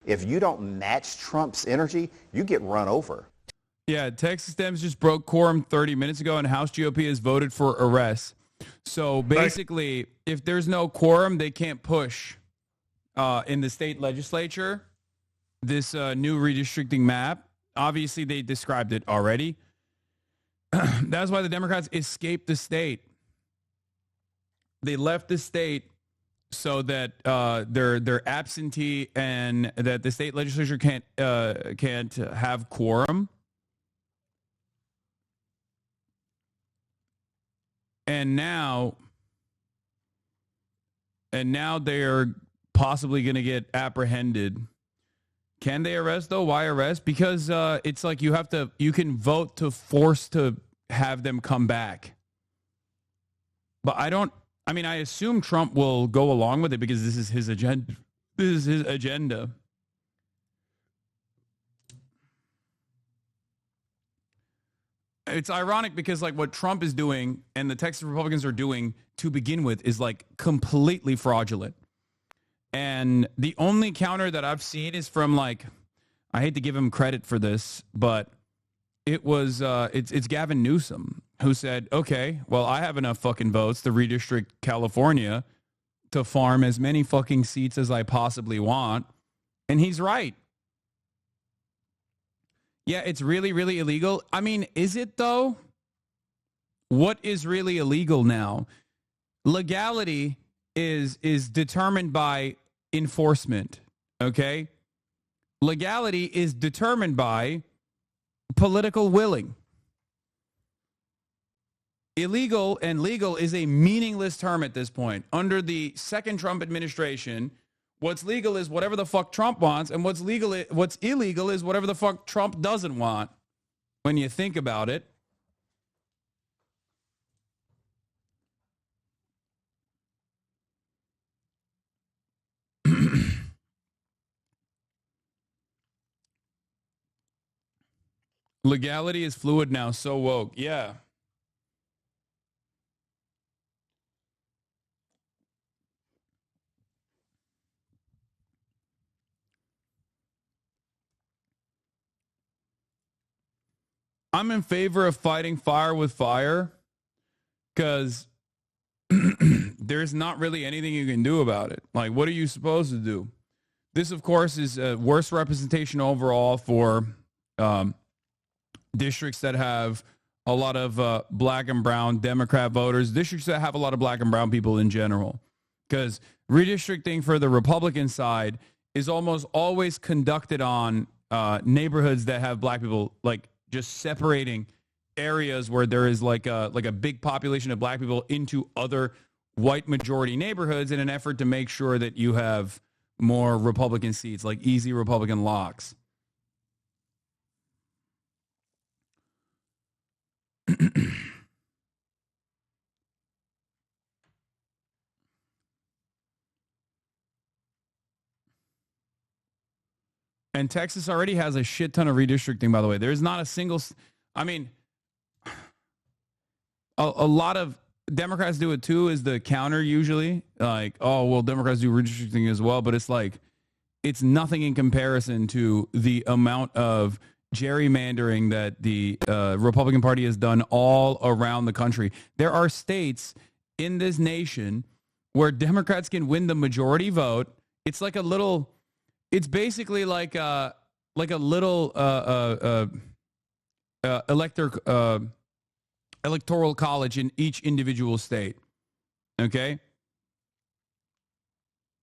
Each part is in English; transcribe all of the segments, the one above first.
If you don't match Trump's energy, you get run over. Yeah, Texas Dems just broke quorum 30 minutes ago, and House GOP has voted for arrests. So basically, if there's no quorum, they can't push in the state legislature this new redistricting map. Obviously, they described it already. That's why the Democrats escaped the state. They left the state so that they're absentee and that the state legislature can't have quorum. And now they're possibly going to get apprehended. Can they arrest though? Why arrest? Because it's like you can vote to force to have them come back. But I assume Trump will go along with it because this is his agenda. It's ironic because like what Trump is doing and the Texas Republicans are doing to begin with is like completely fraudulent. And the only counter that I've seen is from like, I hate to give him credit for this, but it was it's Gavin Newsom who said, okay, well, I have enough fucking votes to redistrict California to farm as many fucking seats as I possibly want. And he's right. Yeah, it's really, really illegal. I mean, is it though? What is really illegal now? Legality is determined by enforcement, okay? Legality is determined by political willing. Illegal and legal is a meaningless term at this point. Under the second Trump administration, what's legal is whatever the fuck Trump wants, and what's illegal is whatever the fuck Trump doesn't want. When you think about it. Legality is fluid now, so woke. Yeah. I'm in favor of fighting fire with fire because there's not really anything you can do about it. Like, what are you supposed to do? This, of course, is a worse representation overall for districts that have a lot of black and brown Democrat voters, districts that have a lot of black and brown people in general. Because redistricting for the Republican side is almost always conducted on neighborhoods that have black people, like just separating areas where there is like a big population of black people into other white majority neighborhoods in an effort to make sure that you have more Republican seats, like easy Republican locks. And Texas already has a shit ton of redistricting, by the way. There's not a single, I mean, a lot of Democrats do it too, is the counter usually. Like, oh, well, Democrats do redistricting as well. But it's like, it's nothing in comparison to the amount of gerrymandering that the Republican Party has done all around the country. There are states in this nation where Democrats can win the majority vote. It's like a little, it's basically like a little electoral college in each individual state. Okay?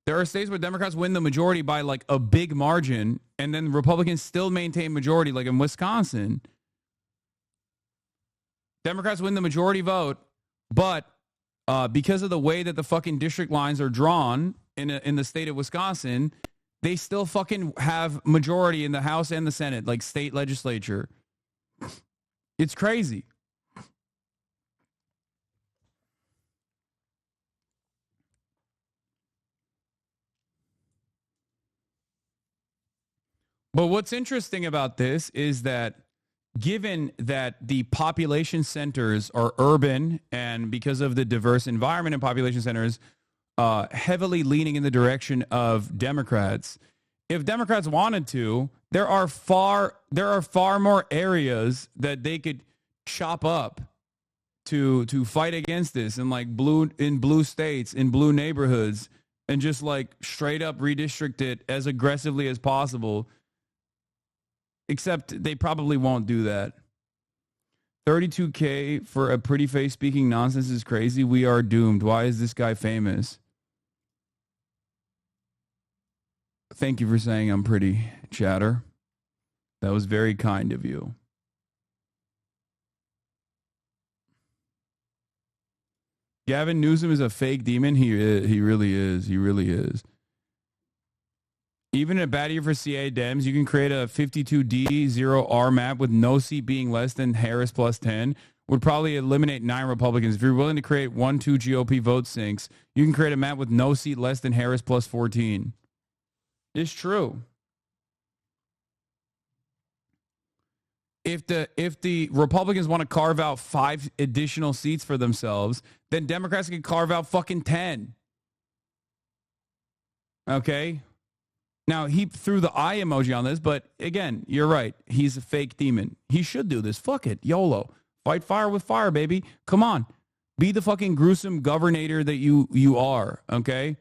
There are states where Democrats win the majority by like a big margin, and then Republicans still maintain majority, like in Wisconsin. Democrats win the majority vote, but because of the way that the fucking district lines are drawn in the state of Wisconsin, they still fucking have majority in the House and the Senate, like state legislature. It's crazy. But what's interesting about this is that given that the population centers are urban and because of the diverse environment in population centers, heavily leaning in the direction of Democrats, if Democrats wanted to, there are far more areas that they could chop up to fight against this in like blue states, in blue neighborhoods, and just like straight up redistrict it as aggressively as possible. Except they probably won't do that. $32K for a pretty face speaking nonsense is crazy. We are doomed. Why is this guy famous? Thank you for saying I'm pretty, Chatter. That was very kind of you. Gavin Newsom is a fake demon. He really is. He really is. Even in a bad year for CA Dems, you can create a 52D0R map with no seat being less than Harris plus 10. Would probably eliminate 9 Republicans. If you're willing to create 1-2 GOP vote sinks, you can create a map with no seat less than Harris plus 14. It's true. If the Republicans want to carve out 5 additional seats for themselves, then Democrats can carve out fucking 10. Okay? Now, he threw the eye emoji on this, but again, you're right. He's a fake demon. He should do this. Fuck it. YOLO. Fight fire with fire, baby. Come on. Be the fucking gruesome governor that you are, okay?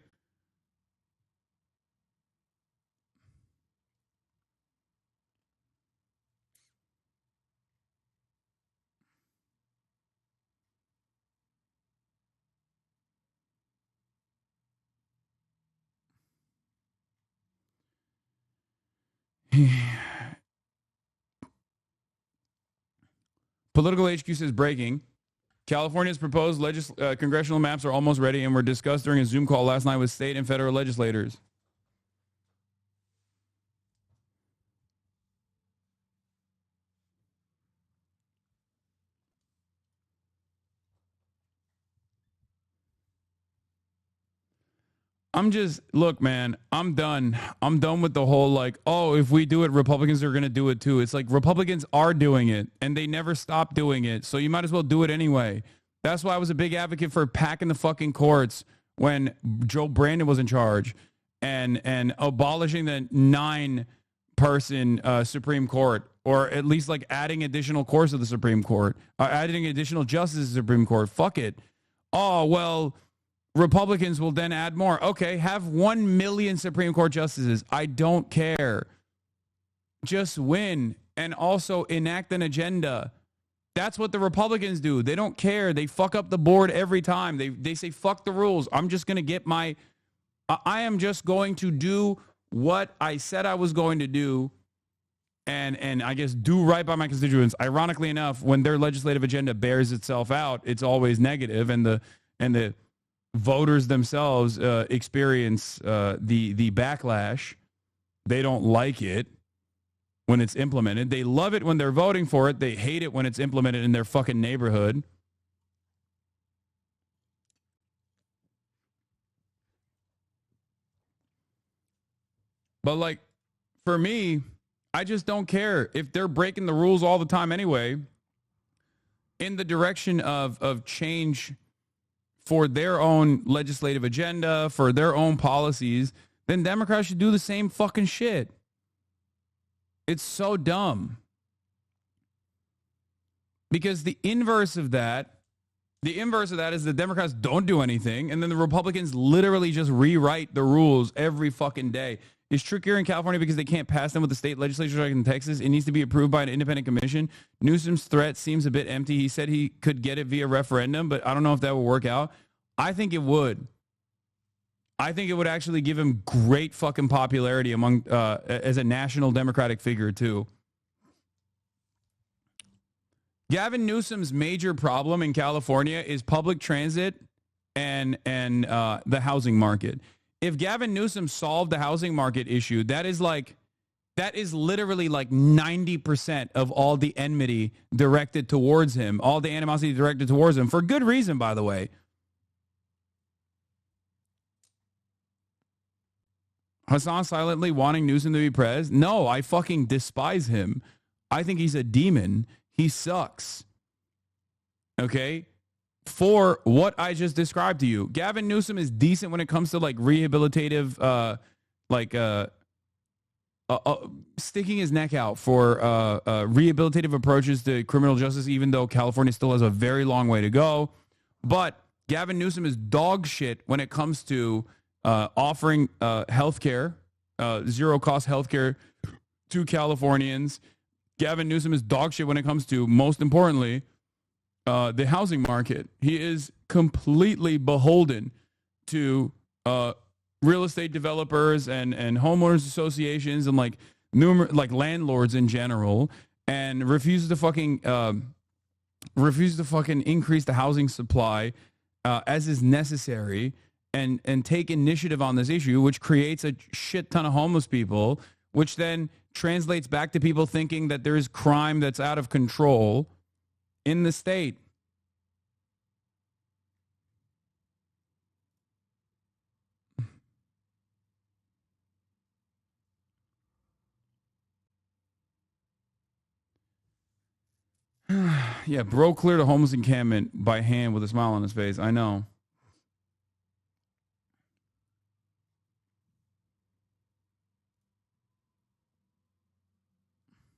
Political HQ says breaking. California's proposed congressional maps are almost ready and were discussed during a Zoom call last night with state and federal legislators. Look, man, I'm done. I'm done with the whole like, oh, if we do it, Republicans are going to do it too. It's like Republicans are doing it and they never stop doing it. So you might as well do it anyway. That's why I was a big advocate for packing the fucking courts when Joe Brandon was in charge and abolishing the 9-person Supreme Court, or at least like adding additional courts to the Supreme Court, adding additional justices to the Supreme Court. Fuck it. Oh, well, Republicans will then add more. Okay, have 1 million Supreme Court justices. I don't care. Just win and also enact an agenda. That's what the Republicans do. They don't care. They fuck up the board every time. They say, fuck the rules. I'm just going to get I am just going to do what I said I was going to do and I guess do right by my constituents. Ironically enough, when their legislative agenda bears itself out, it's always negative, and the voters themselves experience the backlash. They don't like it when it's implemented. They love it when they're voting for it. They hate it when it's implemented in their fucking neighborhood. But like, for me, I just don't care if they're breaking the rules all the time anyway, in the direction of change for their own legislative agenda, for their own policies. Then Democrats should do the same fucking shit. It's so dumb. Because the inverse of that is the Democrats don't do anything, and then the Republicans literally just rewrite the rules every fucking day. It's trickier in California because they can't pass them with the state legislature like in Texas. It needs to be approved by an independent commission. Newsom's threat seems a bit empty. He said he could get it via referendum, but I don't know if that will work out. I think it would. I think it would actually give him great fucking popularity among as a national Democratic figure too. Gavin Newsom's major problem in California is public transit and the housing market. If Gavin Newsom solved the housing market issue, that is literally like 90% of all the enmity directed towards him, all the animosity directed towards him, for good reason, by the way. Hasan silently wanting Newsom to be prez? No, I fucking despise him. I think he's a demon. He sucks. Okay? For what I just described to you. Gavin Newsom is decent when it comes to like rehabilitative sticking his neck out for rehabilitative approaches to criminal justice, even though California still has a very long way to go. But Gavin Newsom is dog shit when it comes to offering health care, zero-cost health care to Californians. Gavin Newsom is dog shit when it comes to, most importantly, the housing market. He is completely beholden to real estate developers and homeowners associations and like landlords in general, and refuses to fucking increase the housing supply as is necessary and take initiative on this issue, which creates a shit ton of homeless people, which then translates back to people thinking that there is crime that's out of control in the state. Yeah, bro cleared a homeless encampment by hand with a smile on his face. I know.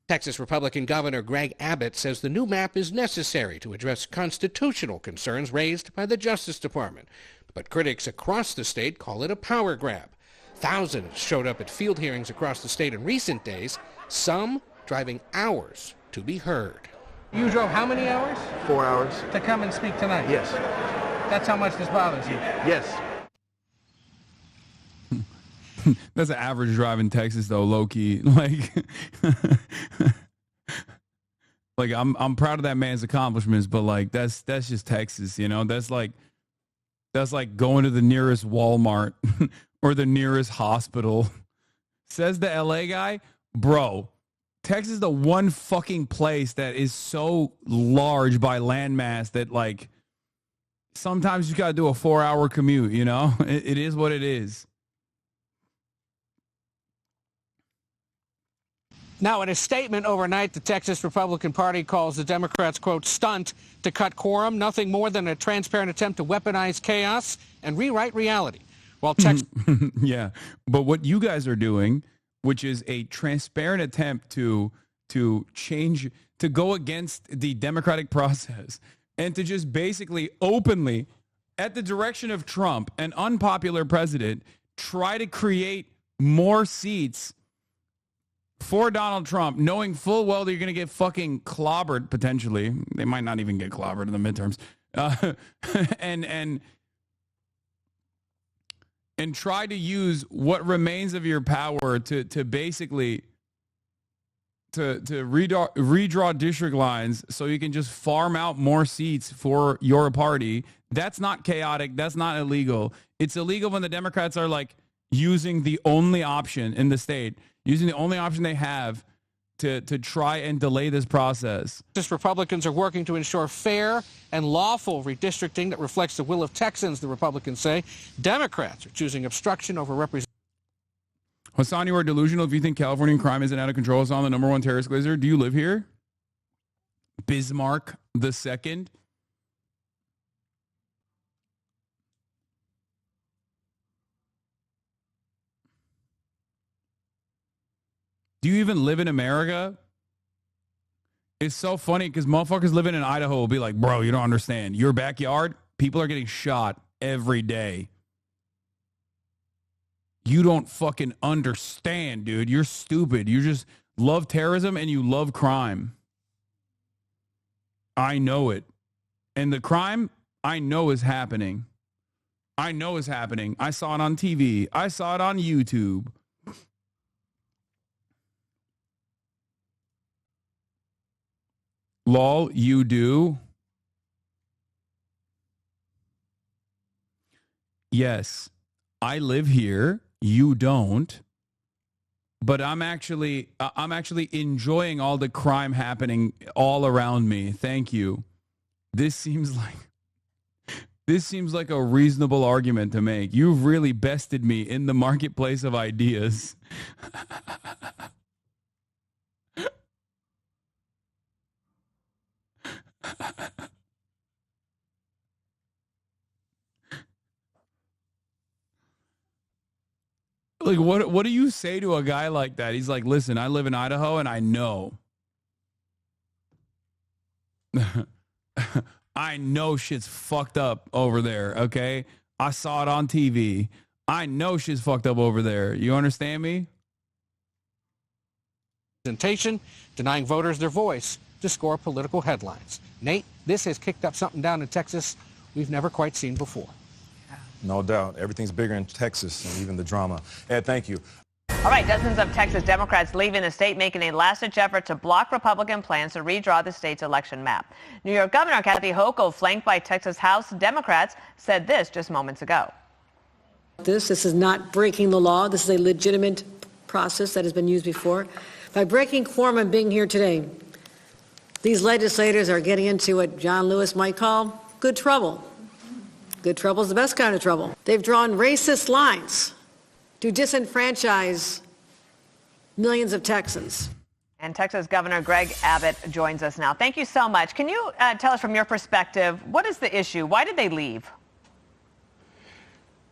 Texas Republican Governor Greg Abbott says the new map is necessary to address constitutional concerns raised by the Justice Department. But critics across the state call it a power grab. Thousands showed up at field hearings across the state in recent days, some driving hours to be heard. You drove how many hours? 4 hours. To come and speak tonight? Yes. That's how much this bothers you? Yes. That's an average drive in Texas, though, low key. Like I'm proud of that man's accomplishments, but like that's just Texas, you know. That's like going to the nearest Walmart or the nearest hospital. Says the LA guy, bro. Texas is the one fucking place that is so large by landmass that like sometimes you got to do a 4-hour commute, you know? It is what it is. Now, in a statement overnight, the Texas Republican Party calls the Democrats, quote, stunt to cut quorum, nothing more than a transparent attempt to weaponize chaos and rewrite reality. While Texas... Yeah, but what you guys are doing, which is a transparent attempt to change, to go against the democratic process and to just basically openly, at the direction of Trump, an unpopular president, try to create more seats for Donald Trump, knowing full well that you're going to get fucking clobbered potentially. They might not even get clobbered in the midterms. And try to use what remains of your power to basically to redraw district lines so you can just farm out more seats for your party. That's not chaotic. That's not illegal. It's illegal when the Democrats are like using the only option in the state, using the only option they have to try and delay this process. Republicans are working to ensure fair and lawful redistricting that reflects the will of Texans, the Republicans say. Democrats are choosing obstruction over representation. Hasan, you are delusional if you think Californian crime isn't out of control. Hasan, the number one terrorist glazer. Do you live here? Bismarck the second. Do you even live in America? It's so funny because motherfuckers living in Idaho will be like, bro, you don't understand. Your backyard, people are getting shot every day. You don't fucking understand, dude. You're stupid. You just love terrorism and you love crime. I know it. And the crime, I know is happening. I know is happening. I saw it on TV. I saw it on YouTube. Lol, you do? Yes, I live here. You don't. But I'm actually enjoying all the crime happening all around me. Thank you. This seems like a reasonable argument to make. You've really bested me in the marketplace of ideas. Like, what do you say to a guy like that? He's like, listen, I live in Idaho and I know. I know shit's fucked up over there, okay? I saw it on TV. I know shit's fucked up over there. You understand me? Denying voters their voice to score political headlines. Nate, this has kicked up something down in Texas we've never quite seen before. No doubt. Everything's bigger in Texas, and even the drama. Ed, thank you. All right, dozens of Texas Democrats leaving the state, making a last-ditch effort to block Republican plans to redraw the state's election map. New York Governor Kathy Hochul, flanked by Texas House Democrats, said this just moments ago. This is not breaking the law. This is a legitimate process that has been used before. By breaking quorum and being here today, these legislators are getting into what John Lewis might call good trouble. Good trouble is the best kind of trouble. They've drawn racist lines to disenfranchise millions of Texans. And Texas Governor Greg Abbott joins us now. Thank you so much. Can you tell us from your perspective, what is the issue? Why did they leave?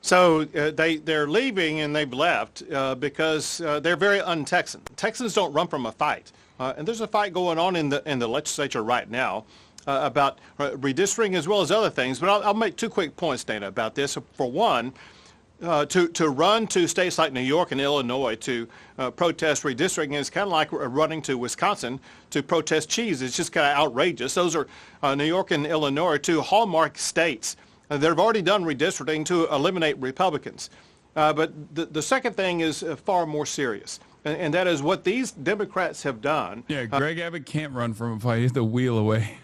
So they're leaving and they've left because they're very un-Texan. Texans don't run from a fight. And there's a fight going on in the legislature right now about redistricting as well as other things. But I'll make two quick points, Dana, about this. For one, to run to states like New York and Illinois to protest redistricting is kind of like running to Wisconsin to protest cheese. It's just kind of outrageous. Those are New York and Illinois are two hallmark states. They've already done redistricting to eliminate Republicans. But the second thing is far more serious, and that is what these Democrats have done. Yeah, Greg Abbott can't run from a fight. He's the wheel away.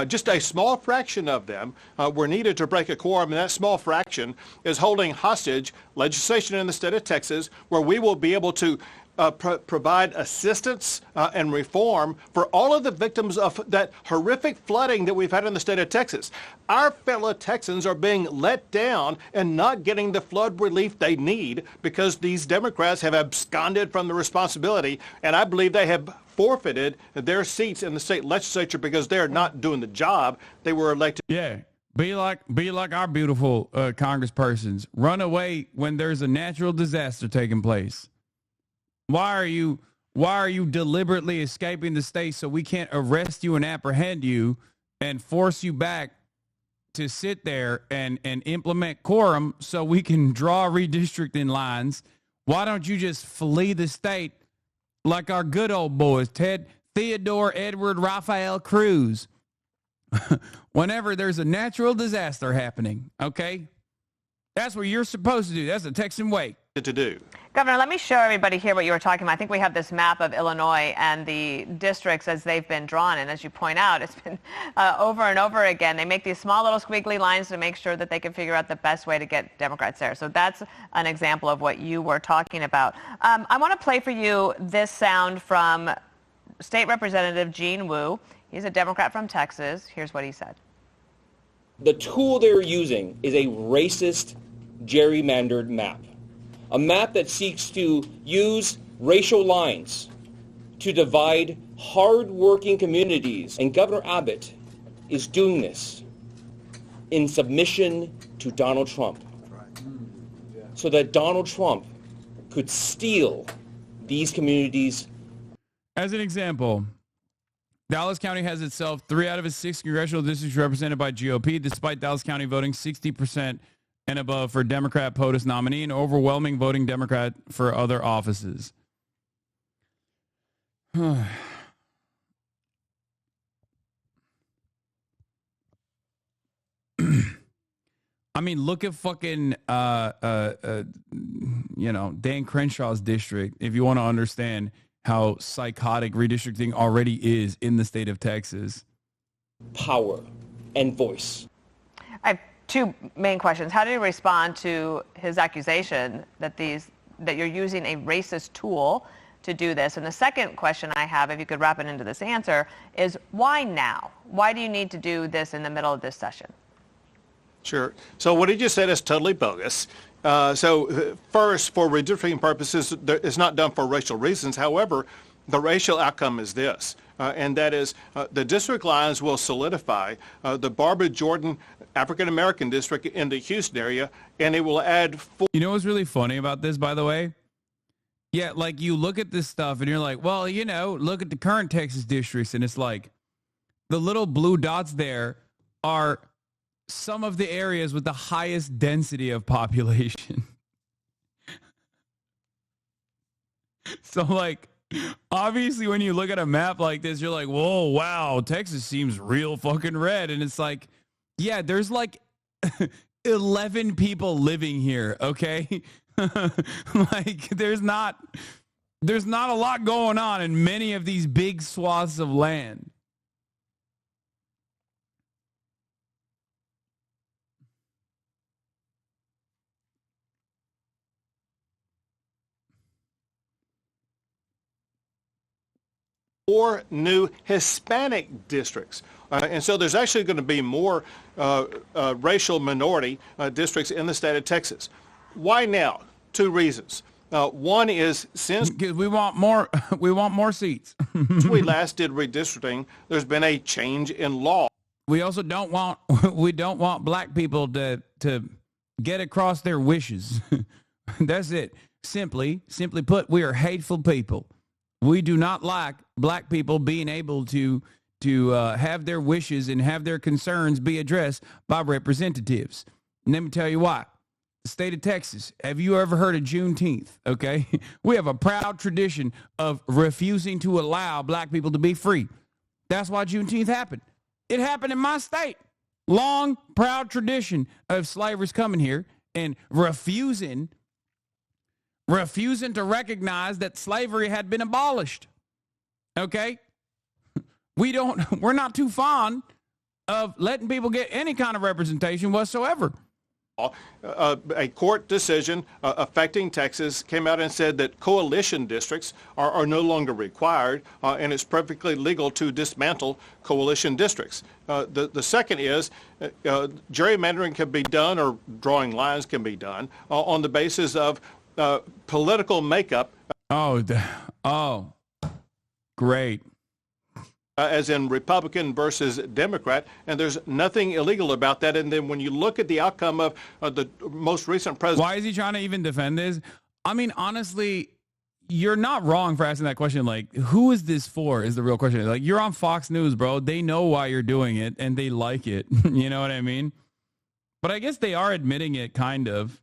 Just a small fraction of them were needed to break a quorum, and that small fraction is holding hostage legislation in the state of Texas where we will be able to provide assistance and reform for all of the victims of that horrific flooding that we've had in the state of Texas. Our fellow Texans are being let down and not getting the flood relief they need because these Democrats have absconded from the responsibility, and I believe they have forfeited their seats in the state legislature because they're not doing the job they were elected. Yeah. Be like our beautiful congresspersons. Run away when there's a natural disaster taking place. Why are you deliberately escaping the state so we can't arrest you and apprehend you and force you back to sit there and implement quorum so we can draw redistricting lines? Why don't you just flee the state like our good old boys, Ted Theodore Edward Raphael Cruz? Whenever there's a natural disaster happening, okay? That's what you're supposed to do. That's the Texan way. To do. Governor, let me show everybody here what you were talking about. I think we have this map of Illinois and the districts as they've been drawn. And as you point out, it's been over and over again. They make these small little squiggly lines to make sure that they can figure out the best way to get Democrats there. So that's an example of what you were talking about. I want to play for you this sound from State Representative Gene Wu. He's a Democrat from Texas. Here's what he said. The tool they're using is a racist, gerrymandered map. A map that seeks to use racial lines to divide hard-working communities. And Governor Abbott is doing this in submission to Donald Trump so that Donald Trump could steal these communities. As an example, Dallas County has itself 3 out of its 6 congressional districts represented by GOP, despite Dallas County voting 60% and above for Democrat POTUS nominee and overwhelming voting Democrat for other offices. I mean, look at fucking, Dan Crenshaw's district if you want to understand how psychotic redistricting already is in the state of Texas. Power and voice. I have two main questions. How do you respond to his accusation that you're using a racist tool to do this? And the second question I have, if you could wrap it into this answer, is why now? Why do you need to do this in the middle of this session? Sure. So what he just said is totally bogus. First, for redistricting purposes, it's not done for racial reasons. However, the racial outcome is this, and that is the district lines will solidify the Barbara Jordan African-American district in the Houston area, and it will add... You know what's really funny about this, by the way? Yeah, like you look at this stuff and you're like, well, you know, look at the current Texas districts, and it's like the little blue dots there are some of the areas with the highest density of population. So, like, obviously, when you look at a map like this, you're like, whoa, wow, Texas seems real fucking red. And it's like, yeah, there's like 11 people living here, okay? Like, there's not a lot going on in many of these big swaths of land. Four new Hispanic districts. And so there's actually going to be more racial minority districts in the state of Texas. Why now? Two reasons. One is since we want more seats. we last did redistricting, there's been a change in law. We also don't want black people to get across their wishes. That's it. Simply put, we are hateful people. We do not like black people being able to have their wishes and have their concerns be addressed by representatives. And let me tell you why. The state of Texas, have you ever heard of Juneteenth? Okay. We have a proud tradition of refusing to allow black people to be free. That's why Juneteenth happened. It happened in my state. Long, proud tradition of slavers coming here and refusing to recognize that slavery had been abolished. Okay? We're not too fond of letting people get any kind of representation whatsoever. A court decision affecting Texas came out and said that coalition districts are no longer required, and it's perfectly legal to dismantle coalition districts. The second is gerrymandering can be done, or drawing lines can be done, on the basis of political makeup. Oh, great. As in Republican versus Democrat, and there's nothing illegal about that. And then when you look at the outcome of the most recent president... Why is he trying to even defend this? I mean, honestly, you're not wrong for asking that question. Like, who is this for is the real question. Like, you're on Fox News, bro. They know why you're doing it, and they like it. You know what I mean? But I guess they are admitting it, kind of.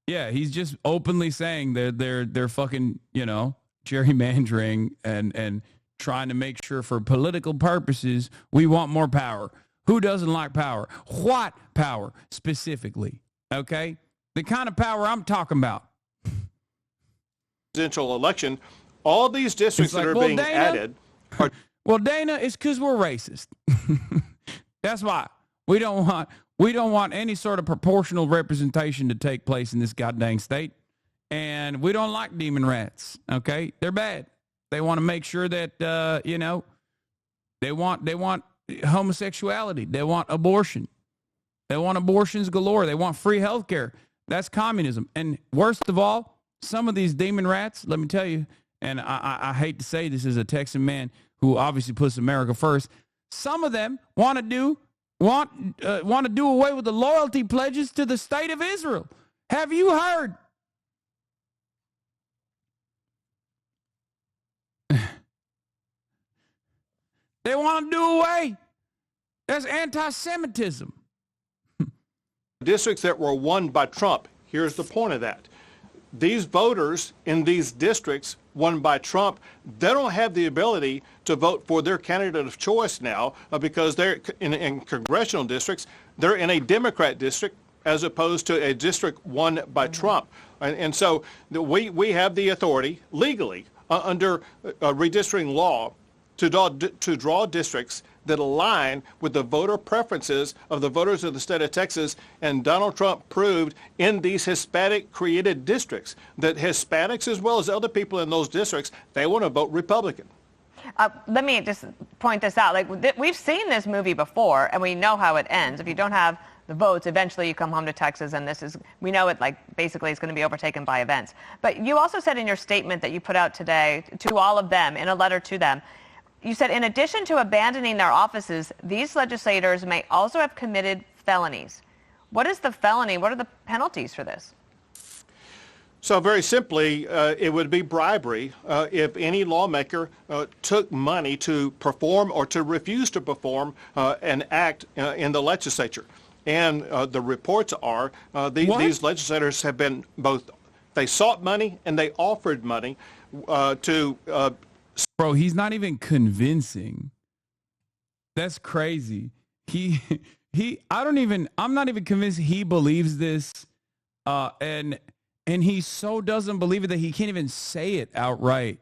Yeah, he's just openly saying they're fucking, you know, gerrymandering and trying to make sure for political purposes we want more power. Who doesn't like power? What power specifically? Okay? The kind of power I'm talking about. Presidential election, all these districts that are being added are... Well, Dana, it's because we're racist. That's why. We don't want any sort of proportional representation to take place in this goddamn state. And we don't like demon rats. Okay? They're bad. They want to make sure that, you know, they want homosexuality. They want abortion. They want abortions galore. They want free health care. That's communism. And worst of all, some of these demon rats, let me tell you, and I hate to say this as a Texan man who obviously puts America first, some of them want to do away with the loyalty pledges to the state of Israel. Have you heard? They want to do away. That's anti-Semitism. Districts that were won by Trump. Here's the point of that. These voters in these districts won by Trump, they don't have the ability to vote for their candidate of choice now because they're in congressional districts. They're in a Democrat district as opposed to a district won by Trump. And so we have the authority legally under redistricting law to draw districts that align with the voter preferences of the voters of the state of Texas. And Donald Trump proved in these Hispanic-created districts that Hispanics, as well as other people in those districts, they want to vote Republican. Let me just point this out. Like, we've seen this movie before, and we know how it ends. If you don't have the votes, eventually you come home to Texas, and we know it, like, basically it's going to be overtaken by events. But you also said in your statement that you put out today to all of them, in a letter to them, you said, in addition to abandoning their offices, these legislators may also have committed felonies. What is the felony? What are the penalties for this? So very simply, it would be bribery if any lawmaker took money to perform or to refuse to perform an act in the legislature. And the reports are these legislators have been both, they sought money and they offered money to... Bro, he's not even convincing. That's crazy. I'm not even convinced he believes this. And he so doesn't believe it that he can't even say it outright.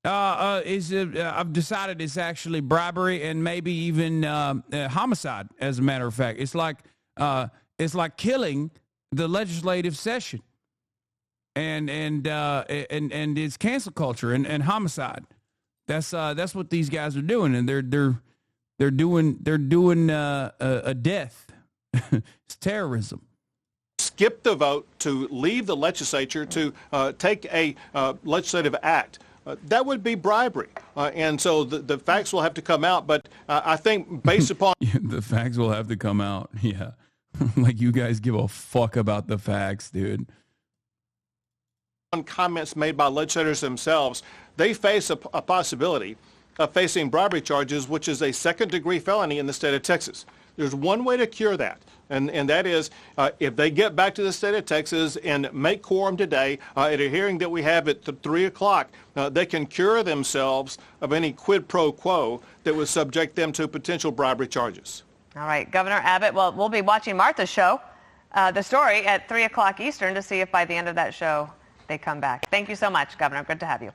I've decided it's actually bribery and maybe even homicide. As a matter of fact, it's like killing the legislative session, and it's cancel culture and homicide. That's what these guys are doing, and they're doing a death. It's terrorism. Skip the vote to leave the legislature to take a legislative act. That would be bribery. And so the facts will have to come out. But I think based upon... The facts will have to come out. Yeah. Like you guys give a fuck about the facts, dude. On comments made by legislators themselves, they face a possibility of facing bribery charges, which is a second-degree felony in the state of Texas. There's one way to cure that, and that is if they get back to the state of Texas and make quorum today at a hearing that we have at 3 o'clock, they can cure themselves of any quid pro quo that would subject them to potential bribery charges. All right, Governor Abbott, well, we'll be watching Martha's show, the story, at 3 o'clock Eastern to see if by the end of that show they come back. Thank you so much, Governor. Good to have you.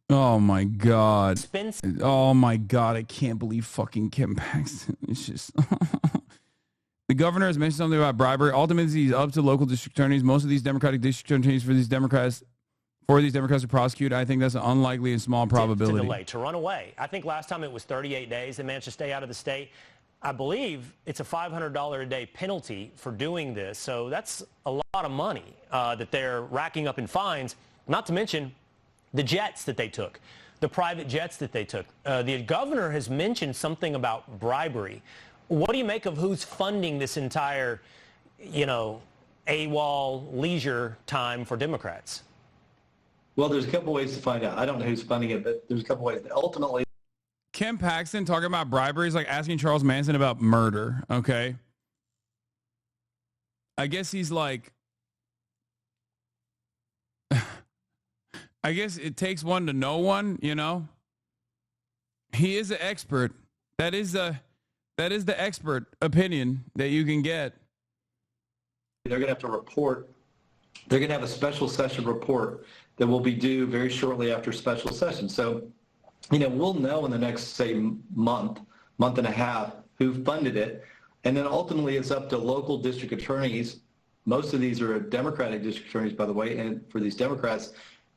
Oh my God. Oh my God. I can't believe fucking Kim Paxton. It's just the governor has mentioned something about bribery. Ultimately, he's up to local district attorneys. Most of these Democratic district attorneys for these Democrats to prosecute. I think that's an unlikely and small probability. To delay, to run away. I think last time it was 38 days. They managed to stay out of the state. I believe it's a $500 a day penalty for doing this. So that's a lot of money that they're racking up in fines, not to mention the jets that they took, the private jets that they took. The governor has mentioned something about bribery. What do you make of who's funding this entire, AWOL leisure time for Democrats? Well, there's a couple ways to find out. I don't know who's funding it, but there's a couple ways. Ultimately, Kim Paxton talking about bribery is like asking Charles Manson about murder, okay? I guess he's like, I guess it takes one to know one, He is an expert. That is the expert opinion that you can get. they're going to have to report. They're going to have a special session report that will be due very shortly after special session. So, we'll know in the next, say, month and a half who funded it. And then ultimately it's up to local district attorneys. Most of these are Democratic district attorneys, by the way, and for these Democrats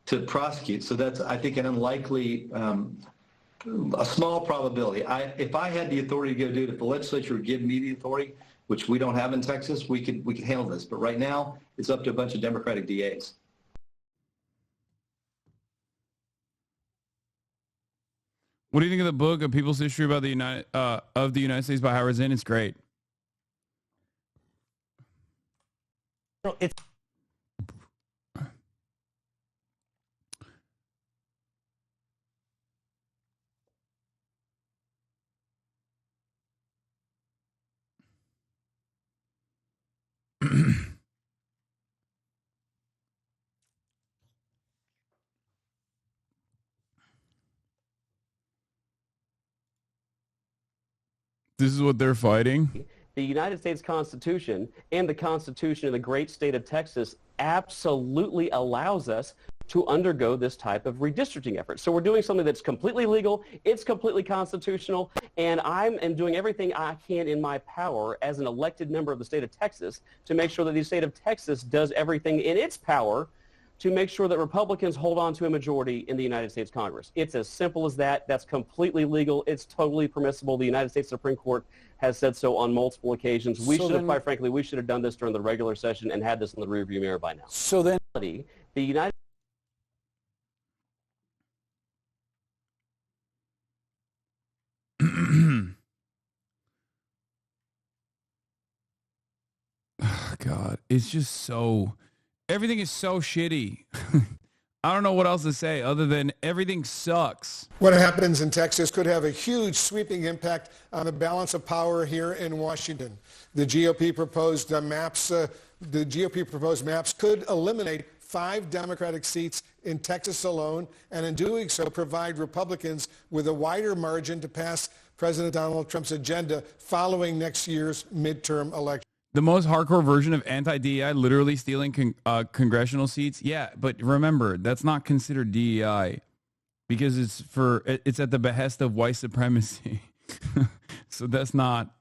to prosecute. So that's, I think, an unlikely, a small probability. If I had the authority to go do it, if the legislature would give me the authority, which we don't have in Texas, we could handle this. But right now, it's up to a bunch of Democratic DAs. What do you think of the book, A People's History about the United States by Howard Zinn? It's great. It's This is what they're fighting. The United States Constitution and the Constitution of the great state of Texas absolutely allows us to undergo this type of redistricting effort. So we're doing something that's completely legal, it's completely constitutional, and I'm doing everything I can in my power as an elected member of the state of Texas to make sure that the state of Texas does everything in its power to make sure that Republicans hold on to a majority in the United States Congress. It's as simple as that. That's completely legal. It's totally permissible. The United States Supreme Court has said so on multiple occasions. We should have, quite frankly, we should have done this during the regular session and had this in the rearview mirror by now. So then, the United God, it's just so Everything is so shitty. I don't know what else to say other than everything sucks. What happens in Texas could have a huge sweeping impact on the balance of power here in Washington. The GOP proposed maps could eliminate 5 Democratic seats in Texas alone, and in doing so provide Republicans with a wider margin to pass President Donald Trump's agenda following next year's midterm election. The most hardcore version of anti-DEI, literally stealing congressional seats. Yeah, but remember, that's not considered DEI because it's at the behest of white supremacy. So that's not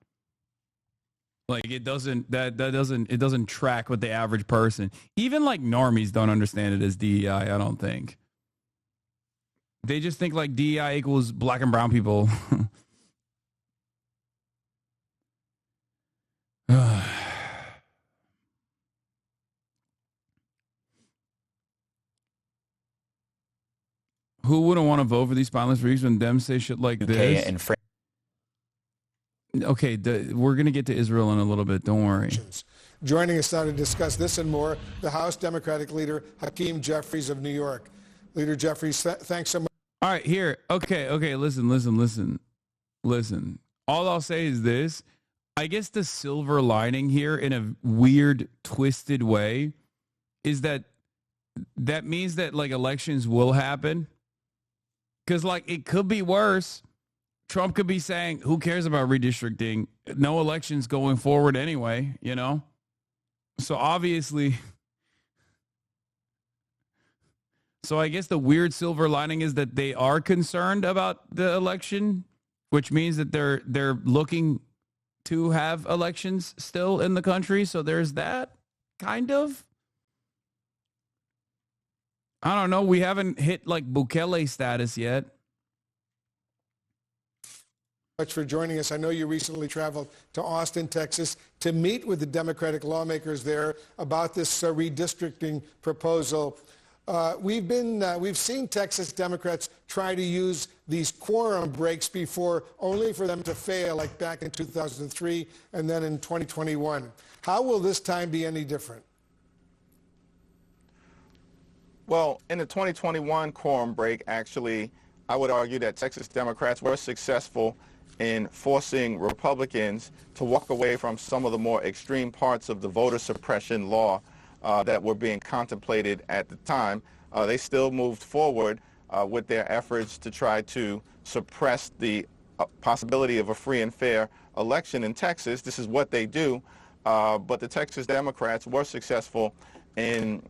like it doesn't track with the average person. Even like normies don't understand it as DEI. I don't think. They just think like DEI equals black and brown people. Who wouldn't want to vote for these spineless freaks when them say shit like this? Okay, we're going to get to Israel in a little bit. Don't worry. Joining us now to discuss this and more, the House Democratic leader, Hakeem Jeffries of New York. Leader Jeffries, thanks so much. All right, here. Okay, listen. All I'll say is this. I guess the silver lining here in a weird, twisted way is that means that like elections will happen. Because, like, it could be worse. Trump could be saying, who cares about redistricting? No elections going forward anyway, you know? So, obviously... So, I guess the weird silver lining is that they are concerned about the election, which means that they're looking to have elections still in the country. So, there's that, kind of. I don't know. We haven't hit like Bukele status yet. Much for joining us. I know you recently traveled to Austin, Texas, to meet with the Democratic lawmakers there about this redistricting proposal. We've seen Texas Democrats try to use these quorum breaks before, only for them to fail, like back in 2003 and then in 2021. How will this time be any different? Well, in the 2021 quorum break, actually, I would argue that Texas Democrats were successful in forcing Republicans to walk away from some of the more extreme parts of the voter suppression law that were being contemplated at the time. They still moved forward with their efforts to try to suppress the possibility of a free and fair election in Texas. This is what they do. But the Texas Democrats were successful in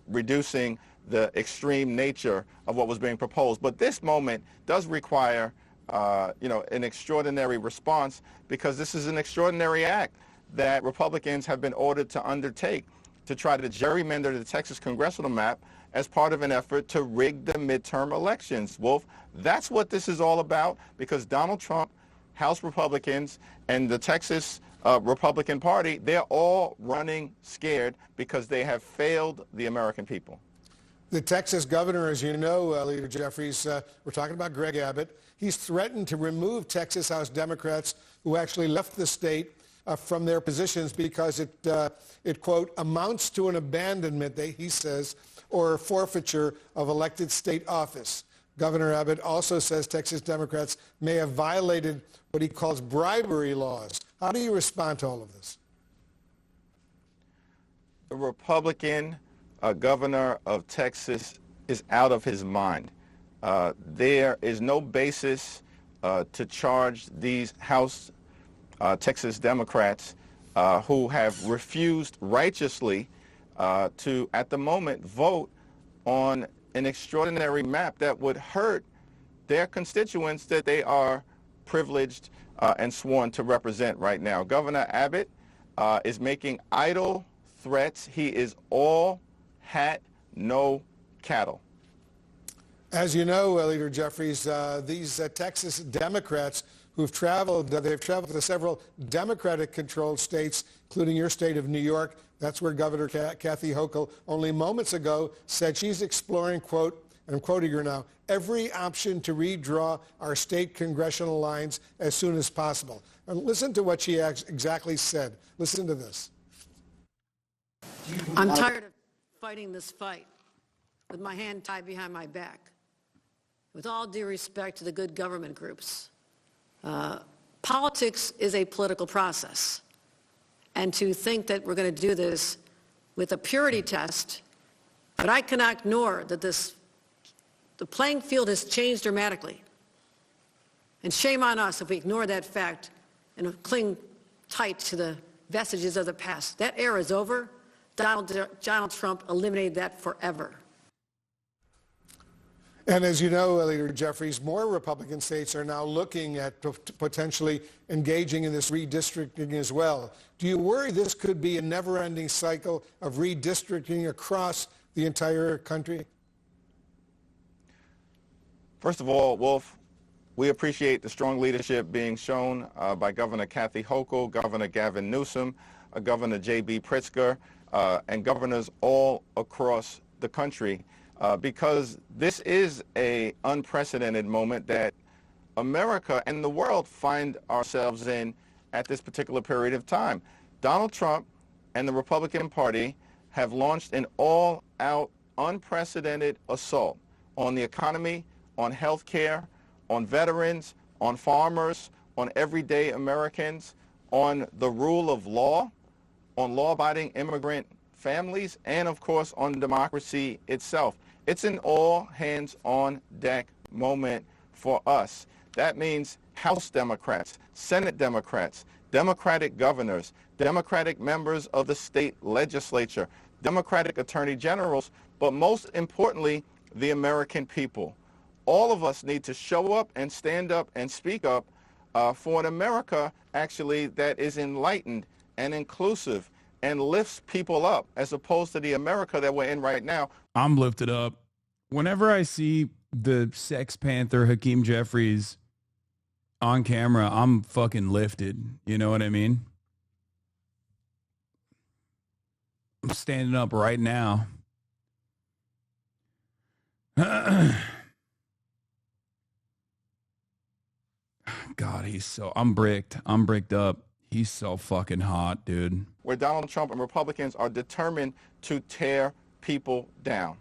reducing the extreme nature of what was being proposed. But this moment does require, an extraordinary response, because this is an extraordinary act that Republicans have been ordered to undertake to try to gerrymander the Texas congressional map as part of an effort to rig the midterm elections. Wolf, that's what this is all about, because Donald Trump, House Republicans, and the Texas Republican Party, they're all running scared because they have failed the American people. The Texas governor, as you know, Leader Jeffries, we're talking about Greg Abbott. He's threatened to remove Texas House Democrats who actually left the state from their positions because it, quote, amounts to an abandonment, he says, or a forfeiture of elected state office. Governor Abbott also says Texas Democrats may have violated what he calls bribery laws. How do you respond to all of this? The Republican governor of Texas is out of his mind. There is no basis to charge these House Texas Democrats who have refused righteously to, at the moment, vote on an extraordinary map that would hurt their constituents that they are privileged and sworn to represent right now. Governor Abbott is making idle threats. He is all hat, no cattle. As you know, Leader Jeffries, these Texas Democrats who've traveled, they've traveled to several Democratic-controlled states, including your state of New York. That's where Governor Kathy Hochul only moments ago said she's exploring, quote, and I'm quoting her now, every option to redraw our state congressional lines as soon as possible. And listen to what she exactly said. Listen to this. I'm tired of fighting this fight with my hand tied behind my back. With all due respect to the good government groups, politics is a political process. And to think that we're going to do this with a purity test, but I cannot ignore that the playing field has changed dramatically. And shame on us if we ignore that fact and cling tight to the vestiges of the past. That era is over. Donald Trump eliminated that forever. And as you know, Leader Jeffries, more Republican states are now looking at potentially engaging in this redistricting as well. Do you worry this could be a never-ending cycle of redistricting across the entire country? First of all, Wolf, we appreciate the strong leadership being shown by Governor Kathy Hochul, Governor Gavin Newsom, Governor J.B. Pritzker, and governors all across the country. Because this is an unprecedented moment that America and the world find ourselves in at this particular period of time. Donald Trump and the Republican Party have launched an all-out, unprecedented assault on the economy, on health care, on veterans, on farmers, on everyday Americans, on the rule of law, on law-abiding immigrant families, and of course on democracy itself. It's an all-hands-on-deck moment for us. That means House Democrats, Senate Democrats, Democratic governors, Democratic members of the state legislature, Democratic attorney generals, but most importantly, the American people. All of us need to show up and stand up and speak up for an America, actually, that is enlightened and inclusive and lifts people up, as opposed to the America that we're in right now. I'm lifted up. Whenever I see the Sex Panther Hakeem Jeffries on camera, I'm fucking lifted. You know what I mean? I'm standing up right now. God, I'm bricked up. He's so fucking hot, dude. Where Donald Trump and Republicans are determined to tear people down.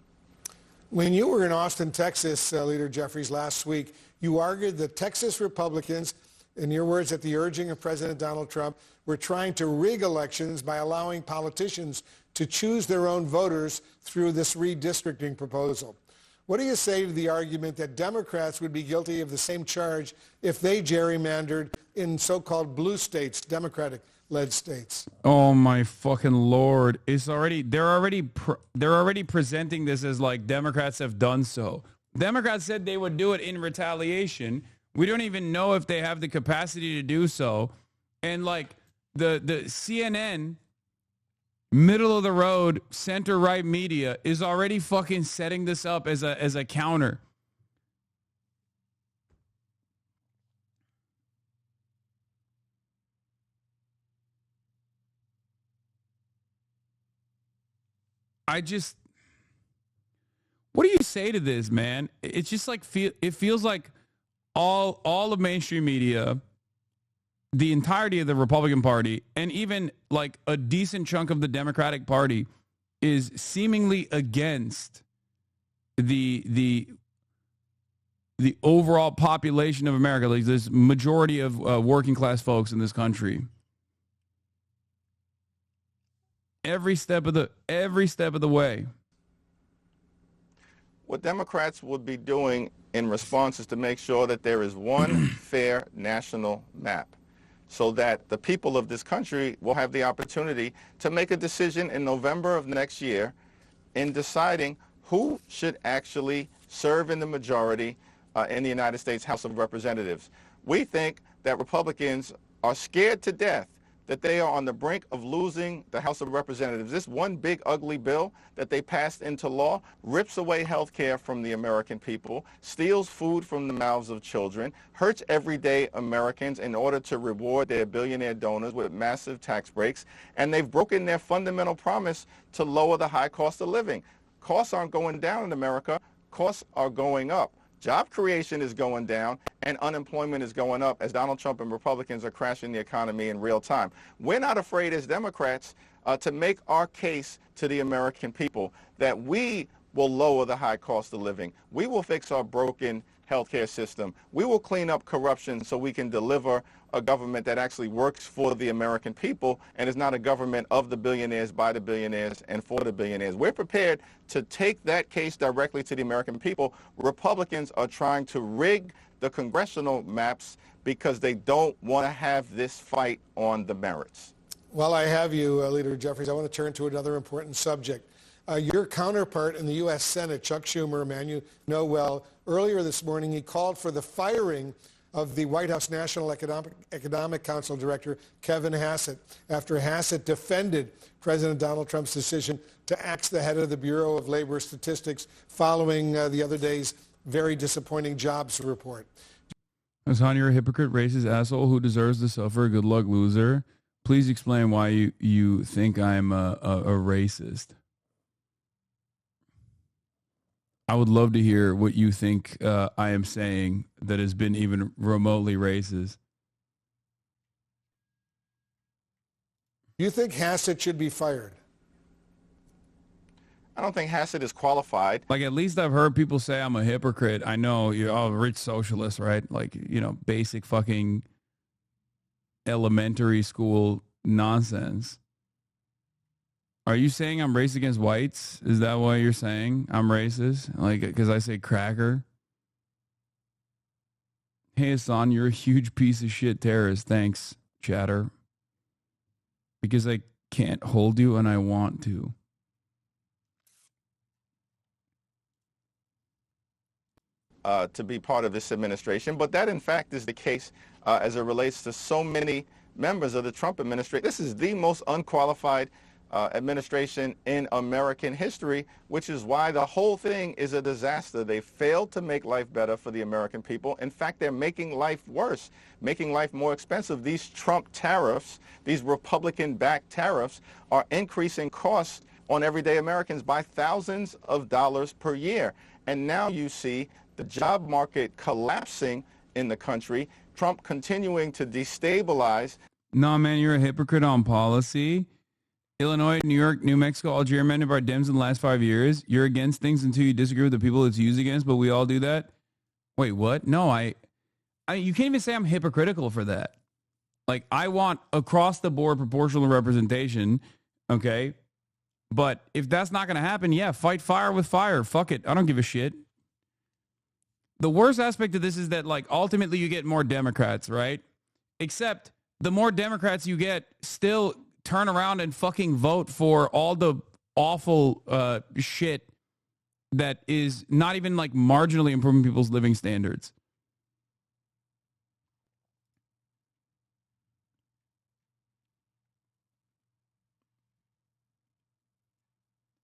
When you were in Austin, Texas, Leader Jeffries, last week, you argued that Texas Republicans, in your words, at the urging of President Donald Trump, were trying to rig elections by allowing politicians to choose their own voters through this redistricting proposal. What do you say to the argument that Democrats would be guilty of the same charge if they gerrymandered in so-called blue states, Democratic-led states? Oh my fucking Lord. They're already presenting this as like Democrats have done so. Democrats said they would do it in retaliation. We don't even know if they have the capacity to do so. And like the CNN, middle of the road, center right media is already fucking setting this up as a counter. What do you say to this, man? It's just like it feels like all of mainstream media, the entirety of the Republican Party, and even like a decent chunk of the Democratic Party is seemingly against the overall population of America, like this majority of working class folks in this country. Every step of the way. What Democrats would be doing in response is to make sure that there is one fair national map, so that the people of this country will have the opportunity to make a decision in November of next year in deciding who should actually serve in the majority in the United States House of Representatives. We think that Republicans are scared to death that they are on the brink of losing the House of Representatives. This one big ugly bill that they passed into law rips away health care from the American people, steals food from the mouths of children, hurts everyday Americans in order to reward their billionaire donors with massive tax breaks, and they've broken their fundamental promise to lower the high cost of living. Costs aren't going down in America, costs are going up. Job creation is going down and unemployment is going up as Donald Trump and Republicans are crashing the economy in real time. We're not afraid as Democrats to make our case to the American people that we will lower the high cost of living. We will fix our broken healthcare system. We will clean up corruption so we can deliver a government that actually works for the American people and is not a government of the billionaires, by the billionaires, and for the billionaires. We're prepared to take that case directly to the American people. Republicans are trying to rig the congressional maps because they don't want to have this fight on the merits. While I have you, Leader Jeffries, I want to turn to another important subject. Your counterpart in the U.S. Senate, Chuck Schumer, a man you know well, earlier this morning he called for the firing of the White House National Economic Council Director, Kevin Hassett, after Hassett defended President Donald Trump's decision to axe the head of the Bureau of Labor Statistics following the other day's very disappointing jobs report. Hasan, you're a hypocrite, racist asshole who deserves to suffer. Good luck, loser. Please explain why you think I'm a racist. I would love to hear what you think I am saying that has been even remotely racist. You think Hassett should be fired? I don't think Hassett is qualified. Like, at least I've heard people say I'm a hypocrite. I know you're all rich socialists, right? Like, you know, basic fucking elementary school nonsense. Are you saying I'm racist against whites? Is that why you're saying I'm racist? Like, because I say cracker? Hey, Hasan, you're a huge piece of shit terrorist. Thanks, chatter. Because I can't hold you and I want to. To be part of this administration, but that in fact is the case as it relates to so many members of the Trump administration. This is the most unqualified administration in American history, which is why the whole thing is a disaster. They failed to make life better for the American people. In fact, they're making life worse, making life more expensive. These Trump tariffs, these Republican-backed tariffs, are increasing costs on everyday Americans by thousands of dollars per year. And now you see the job market collapsing in the country, Trump continuing to destabilize. No, man, you're a hypocrite on policy. Illinois, New York, New Mexico, all gerrymandered by Dems in the last 5 years. You're against things until you disagree with the people it's used against, but we all do that? Wait, what? No, I you can't even say I'm hypocritical for that. Like, I want across-the-board proportional representation, okay? But if that's not going to happen, yeah, fight fire with fire. Fuck it. I don't give a shit. The worst aspect of this is that, like, ultimately you get more Democrats, right? Except the more Democrats you get still turn around and fucking vote for all the awful shit that is not even, like, marginally improving people's living standards.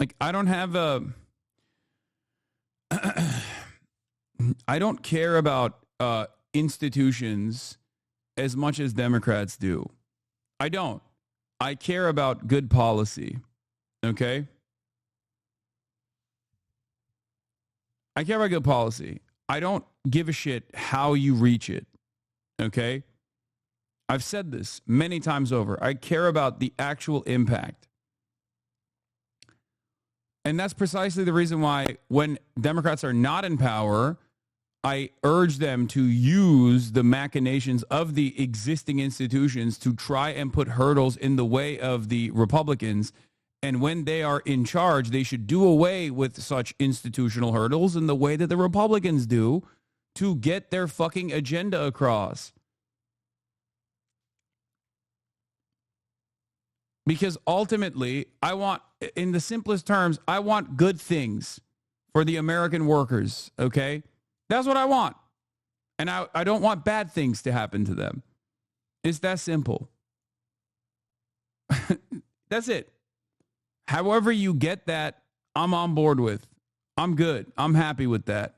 Like, I don't have a... I don't care about institutions as much as Democrats do. I don't. I care about good policy, okay? I care about good policy. I don't give a shit how you reach it, okay? I've said this many times over. I care about the actual impact. And that's precisely the reason why when Democrats are not in power, I urge them to use the machinations of the existing institutions to try and put hurdles in the way of the Republicans. And when they are in charge, they should do away with such institutional hurdles in the way that the Republicans do to get their fucking agenda across. Because ultimately, I want, in the simplest terms, I want good things for the American workers, okay? That's what I want. And I don't want bad things to happen to them. It's that simple. That's it. However you get that, I'm on board with. I'm good. I'm happy with that.